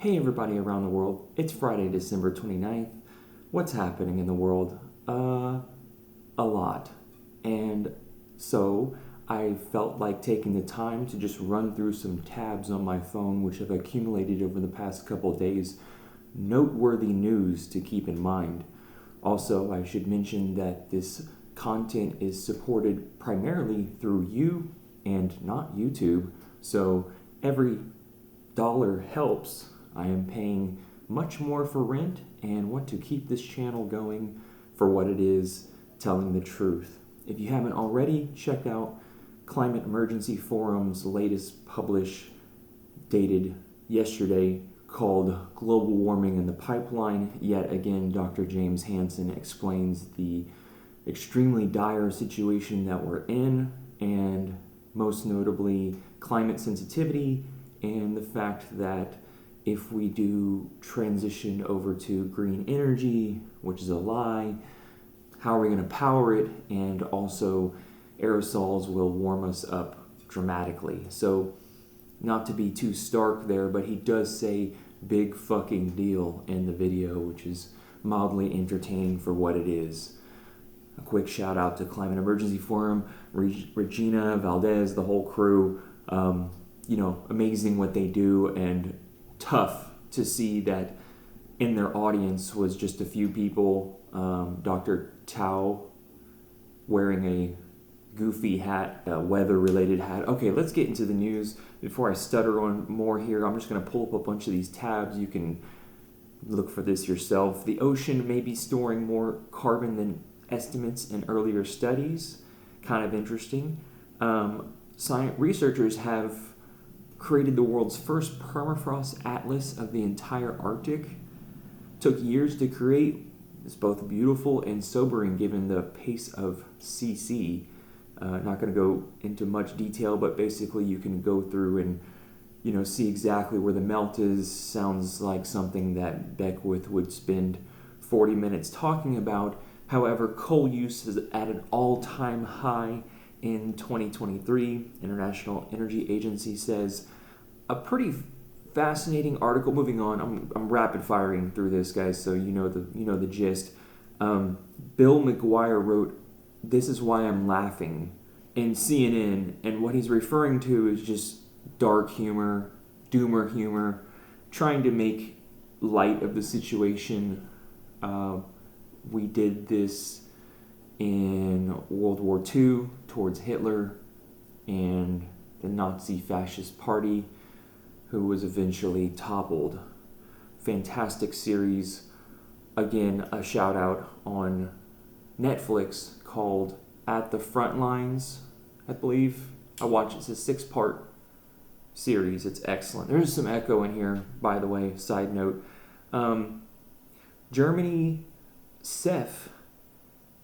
Hey everybody around the world, it's Friday, December 29th. What's happening in the world? A lot. And so I felt like taking the time to just run through some tabs on my phone which have accumulated over the past couple of days. Noteworthy news to keep in mind. Also, I should mention that this content is supported primarily through you and not YouTube. So every dollar helps. I am paying much more for rent and want to keep this channel going for what it is, telling the truth. If you haven't already, check out Climate Emergency Forum's latest publish dated yesterday called Global Warming in the Pipeline. Yet again, Dr. James Hansen explains the extremely dire situation that we're in, and most notably climate sensitivity and the fact that if we do transition over to green energy, which is a lie, how are we going to power it? And also aerosols will warm us up dramatically. So not to be too stark there, but he does say big fucking deal in the video, which is mildly entertaining for what it is. A quick shout out to Climate Emergency Forum, Regina, Valdez, the whole crew. Amazing what they do, and tough to see that in their audience was just a few people. Dr. Tao wearing a goofy hat, a weather-related hat. Okay, let's get into the news. Before I stutter on more here, I'm just going to pull up a bunch of these tabs. You can look for this yourself. The ocean may be storing more carbon than estimates in earlier studies. Kind of interesting. Researchers have created the world's first permafrost atlas of the entire Arctic. Took years to create. It's both beautiful and sobering given the pace of CC. Not going to go into much detail, but basically you can go through and see exactly where the melt is. Sounds like something that Beckwith would spend 40 minutes talking about. However, coal use is at an all-time high in 2023. International Energy Agency says. A pretty fascinating article. Moving on, I'm rapid firing through this, guys, so you know the gist. Bill McGuire wrote, "This is why I'm laughing," in CNN, and what he's referring to is just dark humor, doomer humor, trying to make light of the situation. We did this in World War II towards Hitler and the Nazi fascist party, who was eventually toppled. Fantastic series. Again, a shout out on Netflix called At the Front Lines, I believe. I watched it. It's a 6-part series. It's excellent. There's some echo in here, by the way, side note. Germany, CEF,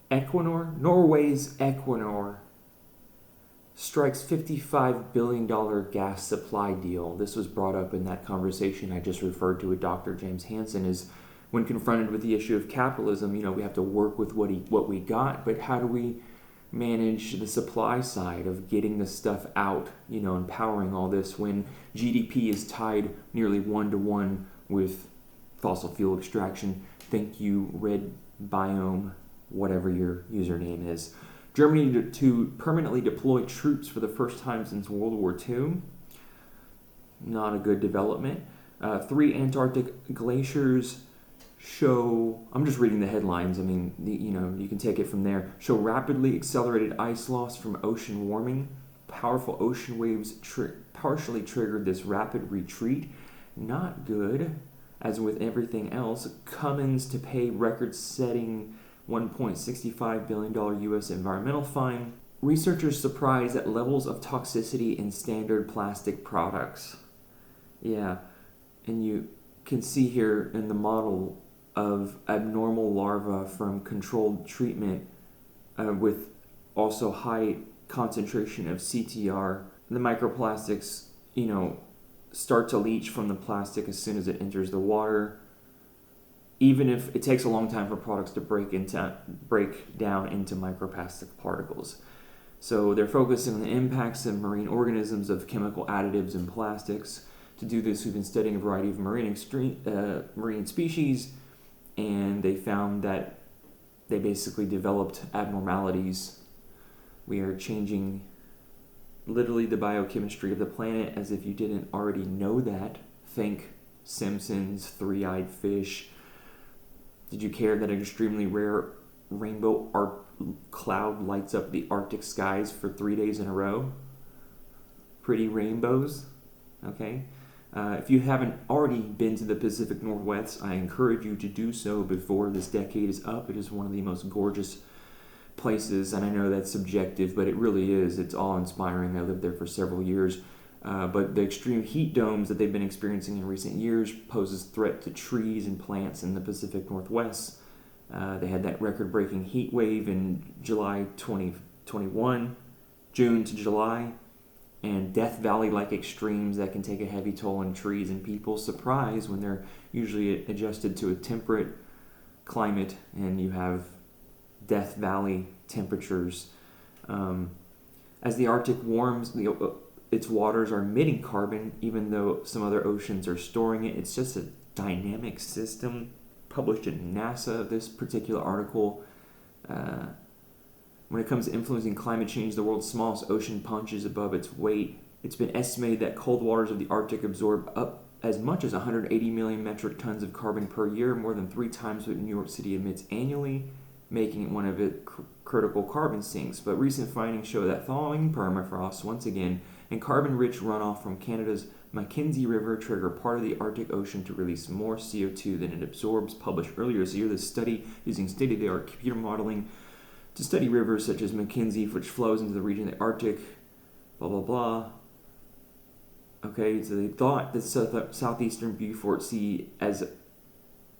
Equinor, Norway's Equinor, strikes $55 billion gas supply deal. This was brought up in that conversation I just referred to with Dr. James Hansen, is when confronted with the issue of capitalism, we have to work with what we got, but how do we manage the supply side of getting the stuff out, and powering all this when GDP is tied nearly 1-to-1 with fossil fuel extraction? Thank you, Red Biome, whatever your username is. Germany to permanently deploy troops for the first time since World War II. Not a good development. 3 Antarctic glaciers show, I'm just reading the headlines, you can take it from there, show rapidly accelerated ice loss from ocean warming. Powerful ocean waves partially triggered this rapid retreat. Not good. As with everything else, Cummins to pay record-setting $1.65 billion U.S. environmental fine. Researchers surprised at levels of toxicity in standard plastic products. Yeah, and you can see here in the model of abnormal larvae from controlled treatment with also high concentration of CTR. The microplastics, start to leach from the plastic as soon as it enters the water, even if it takes a long time for products to break down into microplastic particles. So they're focusing on the impacts of marine organisms of chemical additives and plastics. To do this, we've been studying a variety of marine species, and they found that they basically developed abnormalities. We are changing literally the biochemistry of the planet, as if you didn't already know that. Think Simpsons, three-eyed fish. Did you care that an extremely rare rainbow cloud lights up the Arctic skies for 3 days in a row? Pretty rainbows, okay? If you haven't already been to the Pacific Northwest, I encourage you to do so before this decade is up. It is one of the most gorgeous places, and I know that's subjective, but it really is. It's awe-inspiring. I lived there for several years. But the extreme heat domes that they've been experiencing in recent years poses threat to trees and plants in the Pacific Northwest. They had that record-breaking heat wave in July 2021, June to July, and Death Valley-like extremes that can take a heavy toll on trees and people. Surprise, when they're usually adjusted to a temperate climate, and you have Death Valley temperatures. As the Arctic warms, its waters are emitting carbon, even though some other oceans are storing it. It's just a dynamic system. Published in NASA, this particular article. When it comes to influencing climate change, the world's smallest ocean punches above its weight. It's been estimated that cold waters of the Arctic absorb up as much as 180 million metric tons of carbon per year, more than 3 times what New York City emits annually, making it one of its critical carbon sinks. But recent findings show that thawing permafrost, once again, and carbon-rich runoff from Canada's Mackenzie River trigger part of the Arctic Ocean to release more CO2 than it absorbs. Published earlier this year, this study using state-of-the-art computer modeling to study rivers such as Mackenzie, which flows into the region of the Arctic, blah, blah, blah. Okay, so they thought the southeastern Beaufort Sea as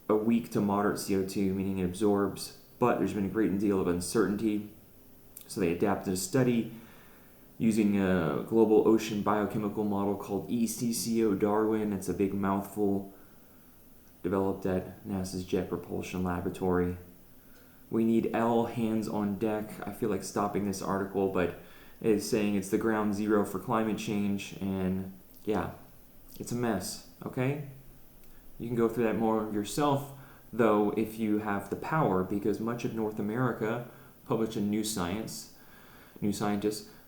a weak to moderate CO2, meaning it absorbs, but there's been a great deal of uncertainty. So they adapted a study using a global ocean biochemical model called ECCO Darwin. It's a big mouthful, developed at NASA's Jet Propulsion Laboratory. We need all hands on deck. I feel like stopping this article, but it is saying it's the ground zero for climate change, and yeah, it's a mess, okay? You can go through that more yourself, though, if you have the power, because much of North America, published in New Scientist,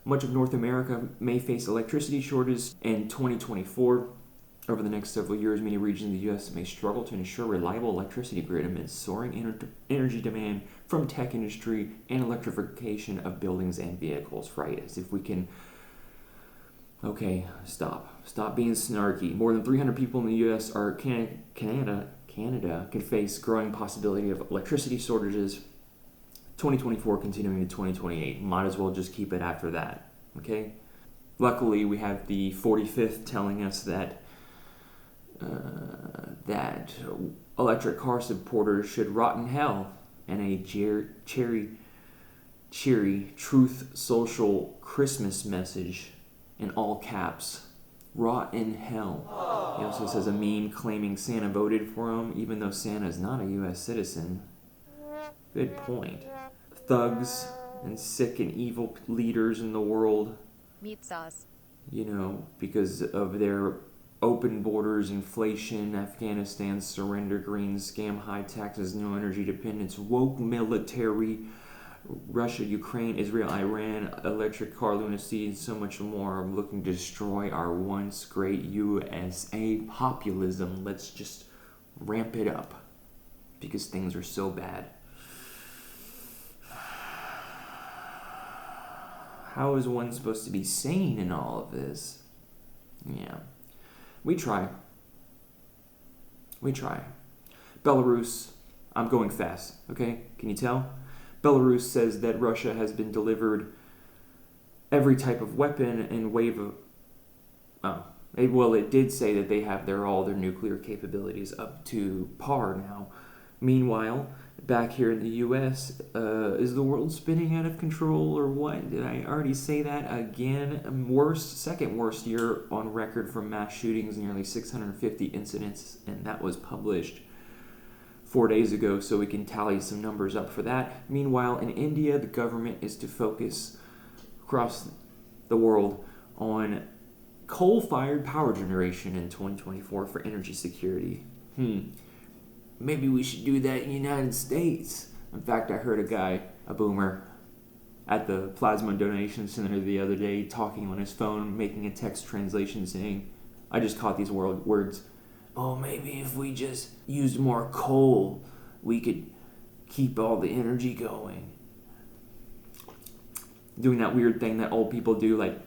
much of North America may face electricity shortages in 2024. Over the next several years, many regions of the U.S. may struggle to ensure reliable electricity grid amidst soaring energy demand from tech industry and electrification of buildings and vehicles. Right, as if we can... Okay, stop being snarky. More than 300 people in the U.S. or Canada can face growing possibility of electricity shortages 2024 continuing to 2028. Might as well just keep it after that, okay? Luckily, we have the 45th telling us that electric car supporters should rot in hell, and a cheery truth social Christmas message in all caps. Rot in hell. He also says a meme claiming Santa voted for him, even though Santa is not a U.S. citizen. Good point. Thugs and sick and evil leaders in the world. Meat sauce. You know, because of their open borders, inflation, Afghanistan's surrender, green scam, high taxes, no energy dependence, woke military, Russia, Ukraine, Israel, Iran, electric car lunacy, and so much more are looking to destroy our once great USA populism. Let's just ramp it up because things are so bad. How is one supposed to be sane in all of this? Yeah. We try. Belarus, I'm going fast, okay? Can you tell? Belarus says that Russia has been delivered every type of weapon and wave of... it did say that they have all their nuclear capabilities up to par now. Meanwhile, back here in the U.S., is the world spinning out of control or what? Did I already say that again? Second worst year on record for mass shootings, nearly 650 incidents, and that was published 4 days ago, so we can tally some numbers up for that. Meanwhile, in India, the government is to focus across the world on coal-fired power generation in 2024 for energy security. Maybe we should do that in the United States. In fact, I heard a boomer, at the Plasma Donation Center the other day talking on his phone, making a text translation saying, I just caught these words, oh, maybe if we just used more coal, we could keep all the energy going. Doing that weird thing that old people do, like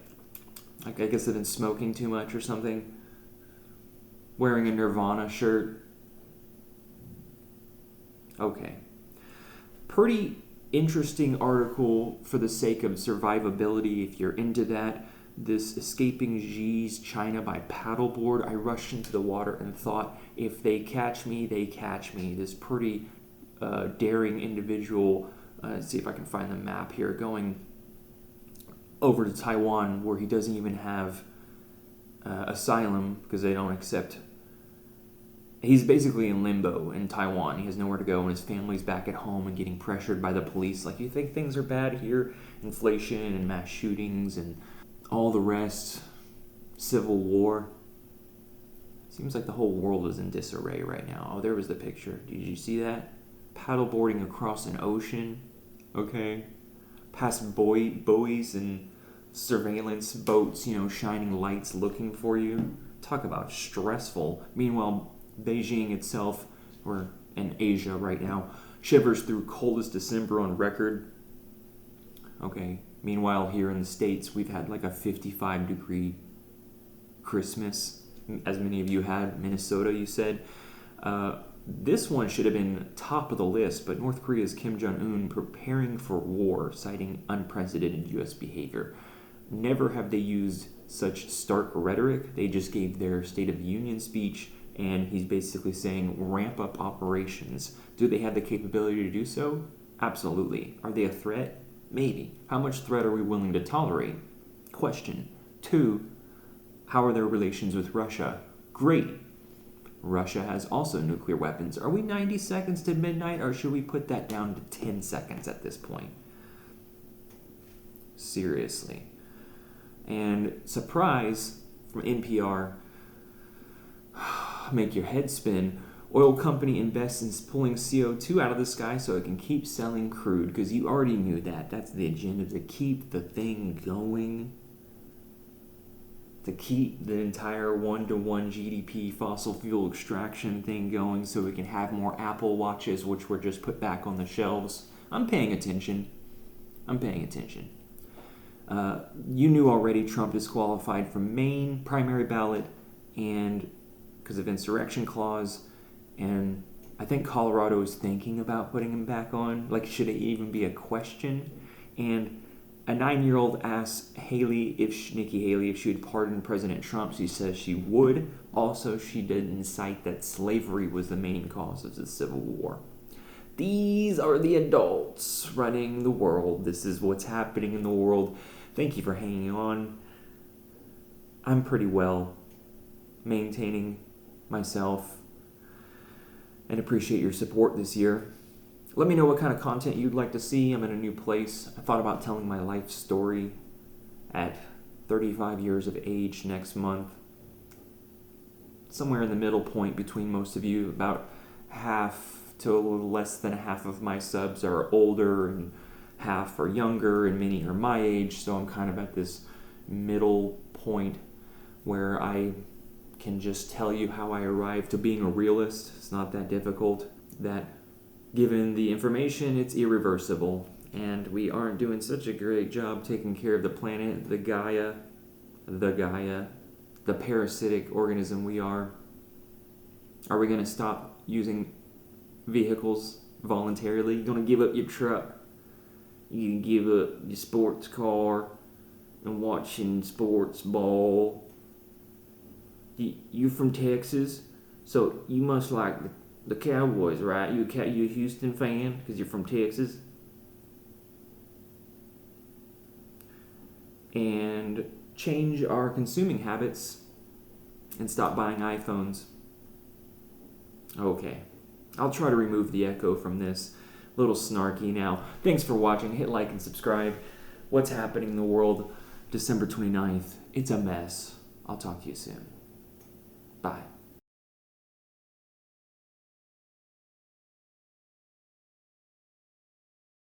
I guess they've been smoking too much or something. Wearing a Nirvana shirt. Okay. Pretty interesting article for the sake of survivability if you're into that. This escaping Xi's China by paddleboard. I rushed into the water and thought, if they catch me, they catch me. This pretty daring individual, let's see if I can find the map here, going over to Taiwan where he doesn't even have asylum because they don't accept. He's basically in limbo in Taiwan. He has nowhere to go, and his family's back at home and getting pressured by the police. Like, you think things are bad here? Inflation and mass shootings and all the rest. Civil war. Seems like the whole world is in disarray right now. Oh, there was the picture. Did you see that? Paddleboarding across an ocean. Okay. Past buoys and surveillance boats, shining lights looking for you. Talk about stressful. Meanwhile, Beijing itself, or in Asia right now, shivers through coldest December on record. Okay. Meanwhile, here in the States, we've had like a 55-degree Christmas, as many of you had. Minnesota, you said. This one should have been top of the list, but North Korea's Kim Jong-un preparing for war, citing unprecedented U.S. behavior. Never have they used such stark rhetoric. They just gave their State of the Union speech, and he's basically saying ramp up operations. Do they have the capability to do so? Absolutely. Are they a threat? Maybe. How much threat are we willing to tolerate? Question. 2, how are their relations with Russia? Great. Russia has also nuclear weapons. Are we 90 seconds to midnight, or should we put that down to 10 seconds at this point? Seriously. And surprise from NPR, make your head spin. Oil company invests in pulling CO2 out of the sky so it can keep selling crude, because you already knew that. That's the agenda, to keep the thing going. To keep the entire 1-to-1 GDP fossil fuel extraction thing going so we can have more Apple Watches, which were just put back on the shelves. I'm paying attention. You knew already Trump disqualified from Maine primary ballot and because of insurrection clause, and I think Colorado is thinking about putting him back on. Like, should it even be a question? And a 9-year-old asked Nikki Haley, if she would pardon President Trump. She says she would. Also, she didn't cite that slavery was the main cause of the Civil War. These are the adults running the world. This is what's happening in the world. Thank you for hanging on. I'm pretty well maintaining myself and appreciate your support this year. Let me know what kind of content you'd like to see. I'm in a new place. I thought about telling my life story at 35 years of age next month. Somewhere in the middle point between most of you. About half to a little less than half of my subs are older and half are younger, and many are my age. So I'm kind of at this middle point where I can just tell you how I arrived to being a realist. It's not that difficult. That given the information, it's irreversible, and we aren't doing such a great job taking care of the planet, the Gaia, the parasitic organism we are. Are we going to stop using vehicles voluntarily? You're going to give up your truck. You can give up your sports car and watching sports ball. You from Texas, so you must like the Cowboys, right? You a Houston fan because you're from Texas. And change our consuming habits and stop buying iPhones. Okay, I'll try to remove the echo from this. A little snarky now. Thanks for watching. Hit like and subscribe. What's happening in the world? December 29th. It's a mess. I'll talk to you soon. Bye.